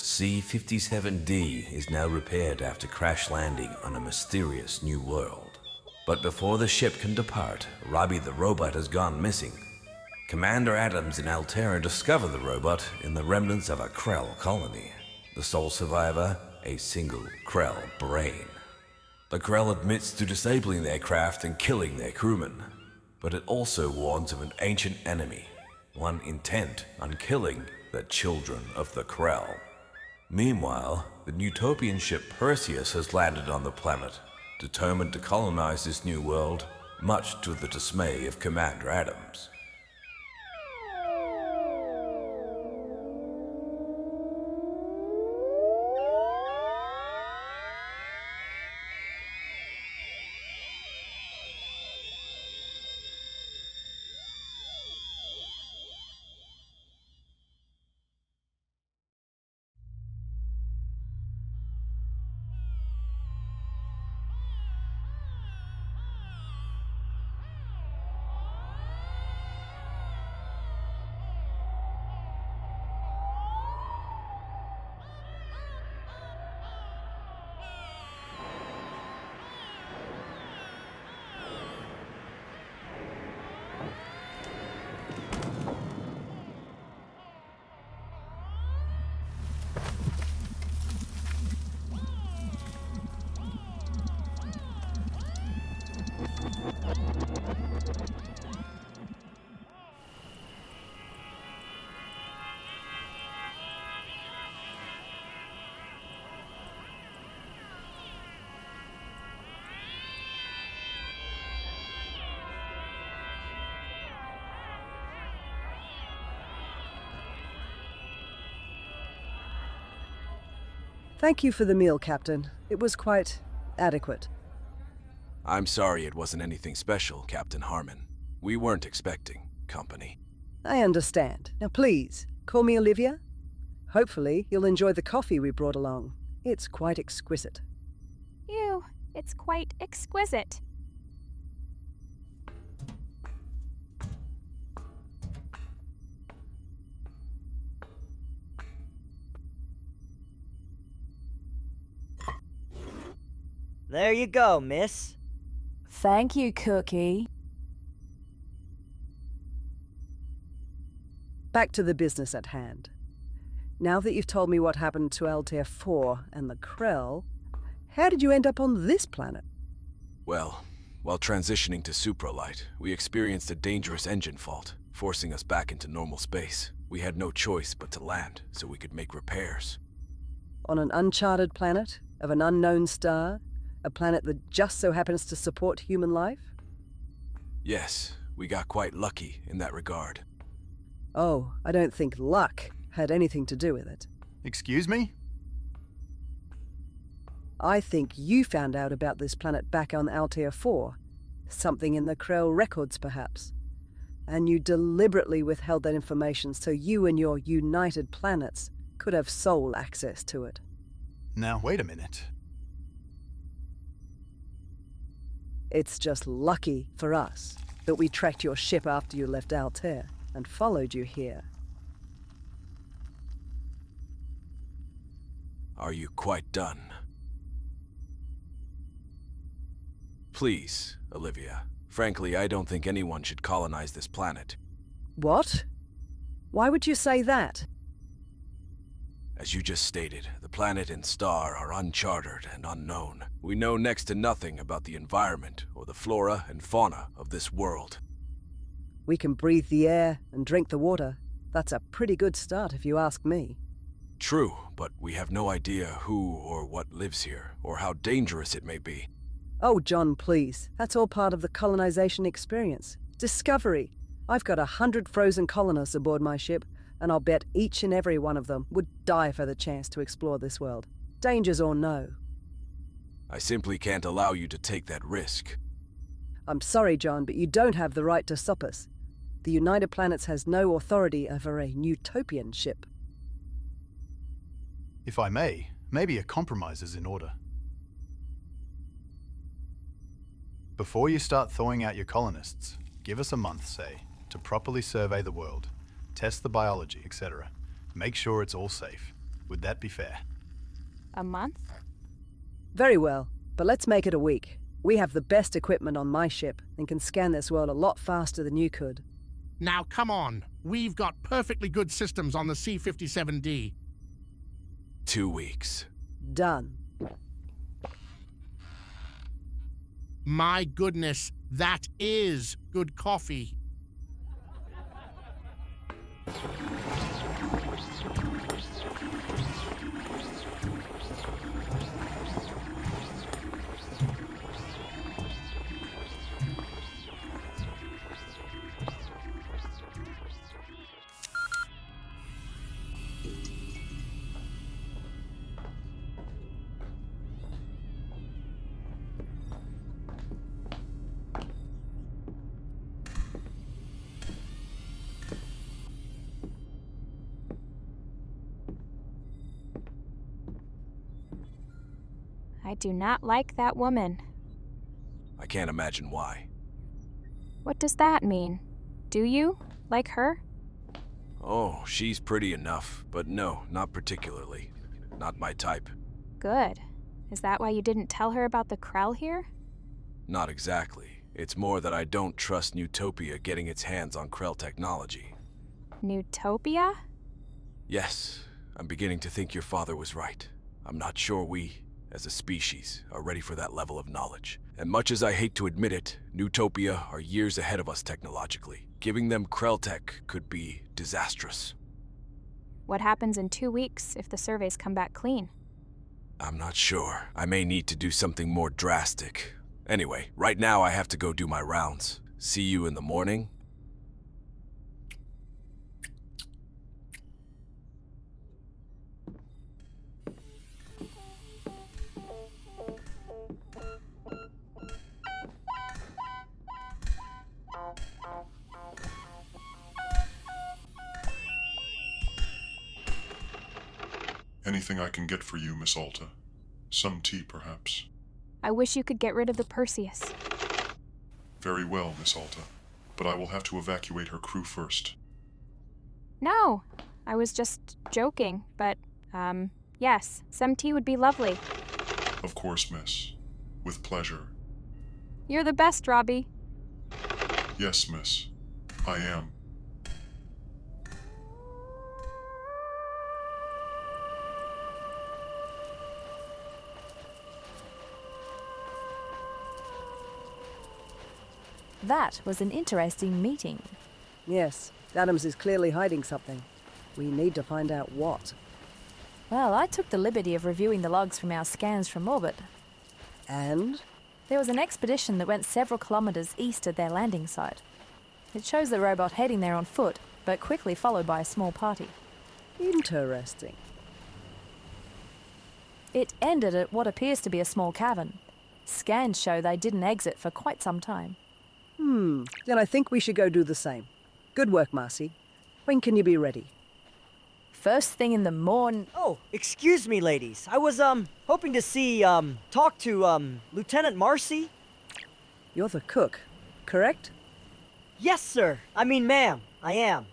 C-57D is now repaired after crash landing on a mysterious new world. But before the ship can depart, Robbie the robot has gone missing. Commander Adams and Altera discover the robot in the remnants of a Krell colony. The sole survivor, a single Krell brain. The Krell admits to disabling their craft and killing their crewmen, but it also warns of an ancient enemy, one intent on killing the children of the Krell. Meanwhile, the utopian ship Perseus has landed on the planet, determined to colonize this new world, much to the dismay of Commander Adams. Thank you for the meal, Captain. It was quite adequate. I'm sorry it wasn't anything special, Captain Harmon. We weren't expecting company. I understand. Now please, call me Olivia. Hopefully, you'll enjoy the coffee we brought along. It's quite exquisite. Ew, it's quite exquisite. There you go, miss. Thank you, Cookie. Back to the business at hand. Now that you've told me what happened to Altair 4 and the Krell, how did you end up on this planet? Well, while transitioning to supralight, we experienced a dangerous engine fault, forcing us back into normal space. We had no choice but to land so we could make repairs. On an uncharted planet of an unknown star? A planet that just so happens to support human life? Yes, we got quite lucky in that regard. Oh, I don't think luck had anything to do with it. Excuse me? I think you found out about this planet back on Altair 4. Something in the Krell records, perhaps. And you deliberately withheld that information so you and your united planets could have sole access to it. Now, wait a minute. It's just lucky for us that we tracked your ship after you left Altair and followed you here. Are you quite done? Please, Olivia. Frankly, I don't think anyone should colonize this planet. What? Why would you say that? As you just stated, the planet and star are uncharted and unknown. We know next to nothing about the environment or the flora and fauna of this world. We can breathe the air and drink the water. That's a pretty good start if you ask me. True, but we have no idea who or what lives here, or how dangerous it may be. Oh, John, please. That's all part of the colonization experience. Discovery. I've got 100 frozen colonists aboard my ship, and I'll bet each and every one of them would die for the chance to explore this world. Dangers or no. I simply can't allow you to take that risk. I'm sorry, John, but you don't have the right to stop us. The United Planets has no authority over a utopian ship. If I may, maybe a compromise is in order. Before you start thawing out your colonists, give us a month, say, to properly survey the world, test the biology, etc. Make sure it's all safe. Would that be fair? A month? Very well, but let's make it a week. We have the best equipment on my ship and can scan this world a lot faster than you could. Now come on. We've got perfectly good systems on the C-57D. 2 weeks. Done. My goodness, that is good coffee. I do not like that woman. I can't imagine why. What does that mean? Do you like her? Oh, she's pretty enough, but no, not particularly. Not my type. Good. Is that why you didn't tell her about the Krell here? Not exactly. It's more that I don't trust Newtopia getting its hands on Krell technology. Newtopia? Yes, I'm beginning to think your father was right. I'm not sure we, as a species, are ready for that level of knowledge. And much as I hate to admit it, Newtopia are years ahead of us technologically. Giving them Krell tech could be disastrous. What happens in 2 weeks if the surveys come back clean? I'm not sure. I may need to do something more drastic. Anyway, right now I have to go do my rounds. See you in the morning? Anything I can get for you, Miss Alta? Some tea, perhaps? I wish you could get rid of the Perseus. Very well, Miss Alta. But I will have to evacuate her crew first. No, I was just joking, but, yes, some tea would be lovely. Of course, miss. With pleasure. You're the best, Robbie. Yes, miss. I am. That was an interesting meeting. Yes, Adams is clearly hiding something. We need to find out what. Well, I took the liberty of reviewing the logs from our scans from orbit. And? There was an expedition that went several kilometers east of their landing site. It shows the robot heading there on foot, but quickly followed by a small party. Interesting. It ended at what appears to be a small cavern. Scans show they didn't exit for quite some time. Then I think we should go do the same. Good work, Marcy. When can you be ready? First thing in the morning. Oh, excuse me, ladies. I was, hoping to talk to, Lieutenant Marcy. You're the cook, correct? Yes, sir. I mean, ma'am. I am.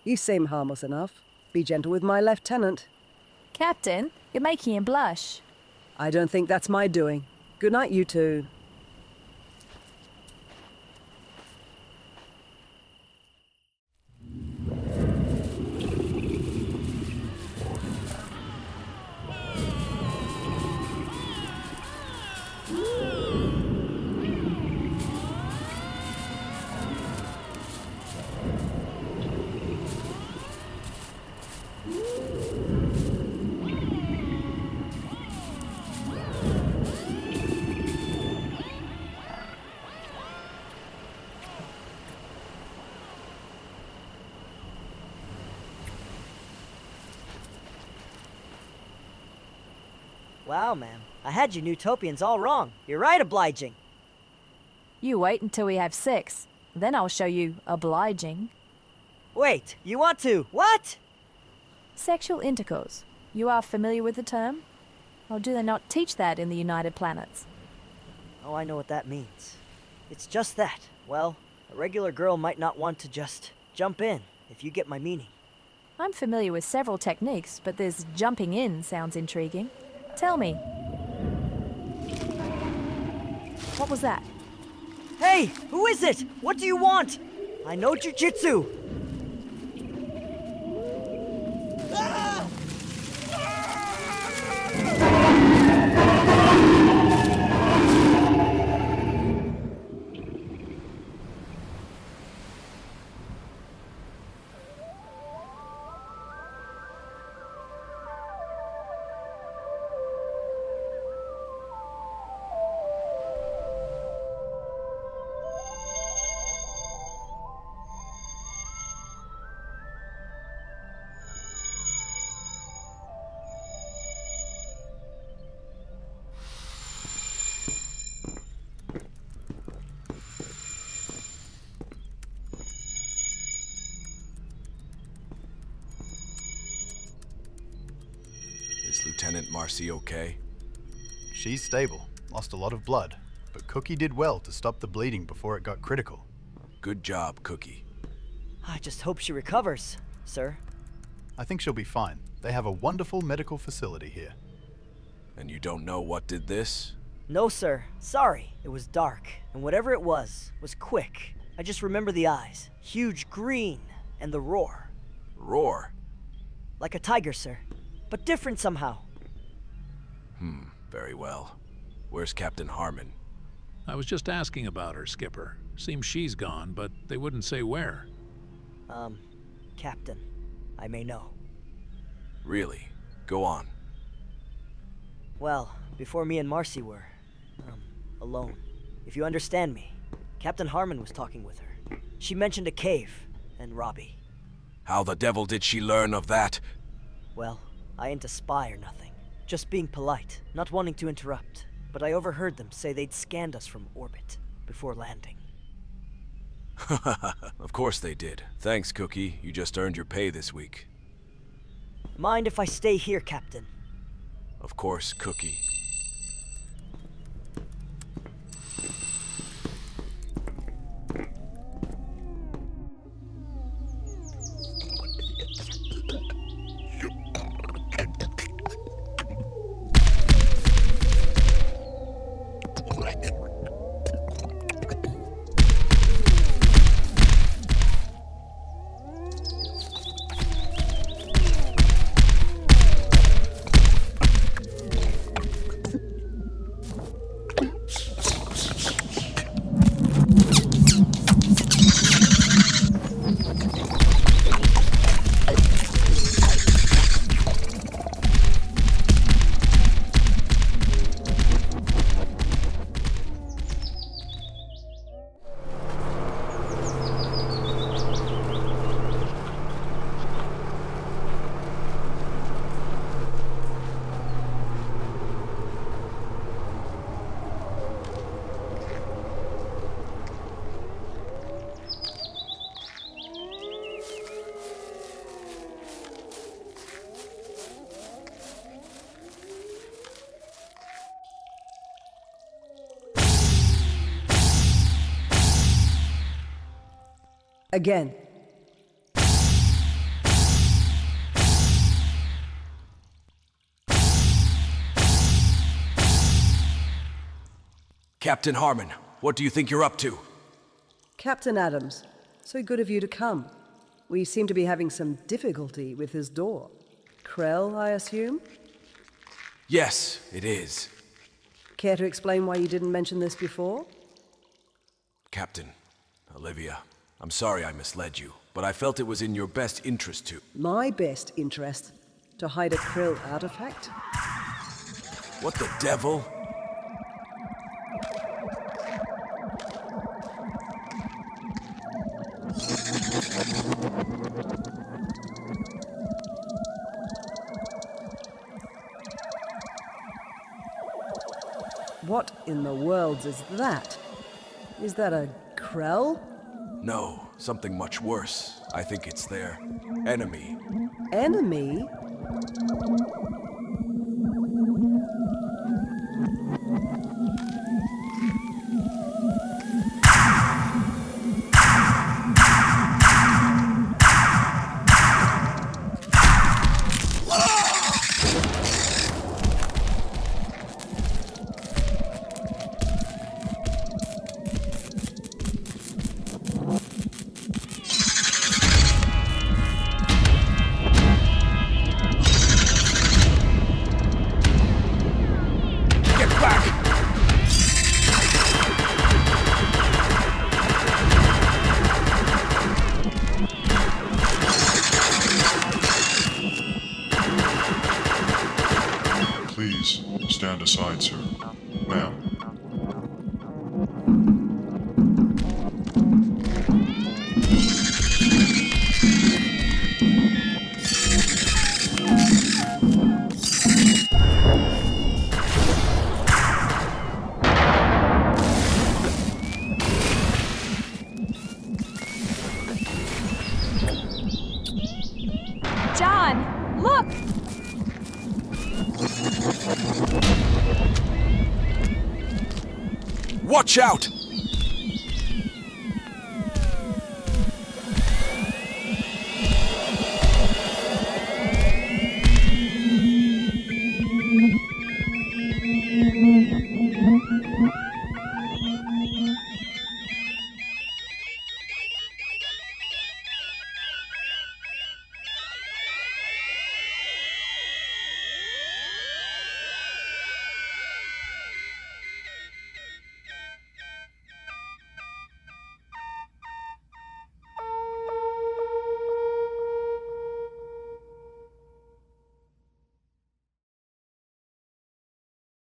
You seem harmless enough. Be gentle with my lieutenant. Captain, you're making him blush. I don't think that's my doing. Good night, you two. Wow, ma'am. I had you Newtopians all wrong. You're right, obliging. You wait until we have sex. Then I'll show you obliging. Wait, you want to... what? Sexual intercourse. You are familiar with the term? Or do they not teach that in the United Planets? Oh, I know what that means. It's just that. Well, a regular girl might not want to just jump in, if you get my meaning. I'm familiar with several techniques, but this jumping in sounds intriguing. Tell me. What was that? Hey, who is it? What do you want? I know jujitsu. Is Lieutenant Marcy okay? She's stable, lost a lot of blood, but Cookie did well to stop the bleeding before it got critical. Good job, Cookie. I just hope she recovers, sir. I think she'll be fine. They have a wonderful medical facility here. And you don't know what did this? No, sir. Sorry. It was dark, and whatever it was quick. I just remember the eyes. Huge green, and the roar. Roar? Like a tiger, sir. But different somehow. Very well. Where's Captain Harmon? I was just asking about her, Skipper. Seems she's gone, but they wouldn't say where. Captain. I may know. Really? Go on. Well, before me and Marcy were, alone. If you understand me, Captain Harmon was talking with her. She mentioned a cave, and Robbie. How the devil did she learn of that? Well, I ain't a spy or nothing. Just being polite, not wanting to interrupt. But I overheard them say they'd scanned us from orbit before landing. Of course they did. Thanks, Cookie. You just earned your pay this week. Mind if I stay here, Captain? Of course, Cookie. Again. Captain Harmon, what do you think you're up to? Captain Adams, so good of you to come. We seem to be having some difficulty with his door. Krell, I assume? Yes, it is. Care to explain why you didn't mention this before? Captain, Olivia, I'm sorry I misled you, but I felt it was in your best interest to... My best interest? To hide a Krell artifact? What the devil? What in the world is that? Is that a Krell? No, something much worse. I think it's their enemy. Enemy? stand aside, sir. Ma'am. John, look! Watch out!